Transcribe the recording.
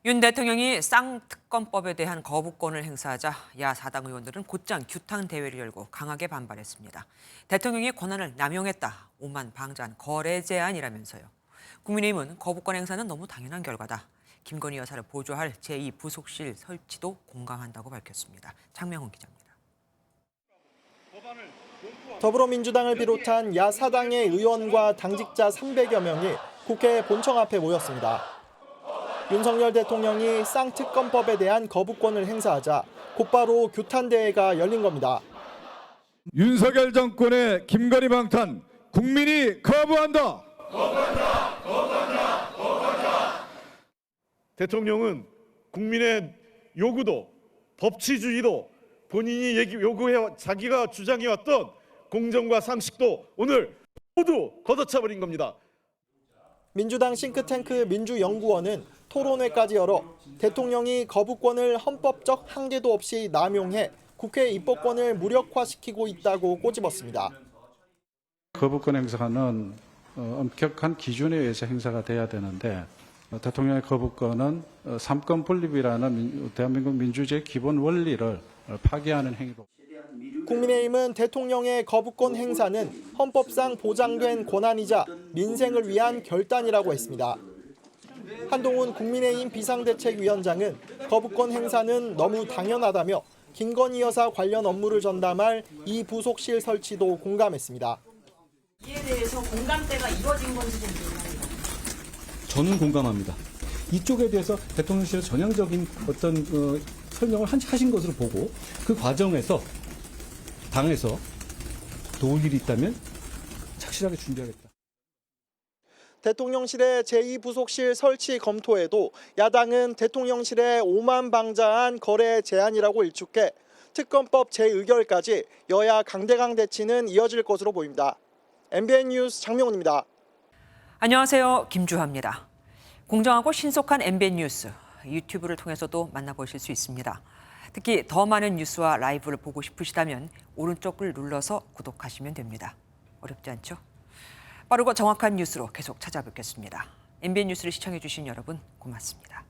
윤 대통령이 쌍특검법에 대한 거부권을 행사하자 야사당 의원들은 곧장 규탄 대회를 열고 강하게 반발했습니다. 대통령이 권한을 남용했다, 오만 방자한 거래 제안이라면서요. 국민의힘은 거부권 행사는 너무 당연한 결과다. 김건희 여사를 보조할 제2부속실 설치도 공감한다고 밝혔습니다. 장명훈 기자입니다. 더불어민주당을 비롯한 야사당의 의원과 당직자 300여 명이 국회 본청 앞에 모였습니다. 윤석열 대통령이 쌍특검법에 대한 거부권을 행사하자 곧바로 규탄대회가 열린 겁니다. 윤석열 정권의 김건희 방탄 국민이 거부한다. 대통령은 국민의 요구도 법치주의도 본인이 요구해 자기가 주장해왔던 공정과 상식도 오늘 모두 걷어차버린 겁니다. 민주당 싱크탱크 민주연구원은 토론회까지 열어 대통령이 거부권을 헌법적 한계도 없이 남용해 국회 입법권을 무력화시키고 있다고 꼬집었습니다. 거부권 행사는 엄격한 기준에 의해서 행사가 돼야 되는데 대통령의 거부권은 삼권 분립이라는 대한민국 민주주의의 기본 원리를 파괴하는 행위로. 국민의힘은 대통령의 거부권 행사는 헌법상 보장된 권한이자 민생을 위한 결단이라고 했습니다. 한동훈 국민의힘 비상대책위원장은 거부권 행사는 너무 당연하다며 김건희 여사 관련 업무를 전담할 이 부속실 설치도 공감했습니다. 이에 대해서 공감대가 이루어진 건지 좀 궁금합니다. 저는 공감합니다. 이쪽에 대해서 대통령실의 전향적인 어떤 설명을 하신 것으로 보고 그 과정에서 당에서 도울 일이 있다면 착실하게 준비하겠다. 대통령실의 제2부속실 설치 검토에도 야당은 대통령실의 오만방자한 거래 제안이라고 일축해 특검법 재의결까지 여야 강대강 대치는 이어질 것으로 보입니다. MBN 뉴스 장명훈입니다. 안녕하세요. 김주하입니다. 공정하고 신속한 MBN 뉴스, 유튜브를 통해서도 만나보실 수 있습니다. 특히 더 많은 뉴스와 라이브를 보고 싶으시다면 오른쪽을 눌러서 구독하시면 됩니다. 어렵지 않죠? 빠르고 정확한 뉴스로 계속 찾아뵙겠습니다. MBN 뉴스를 시청해주신 여러분 고맙습니다.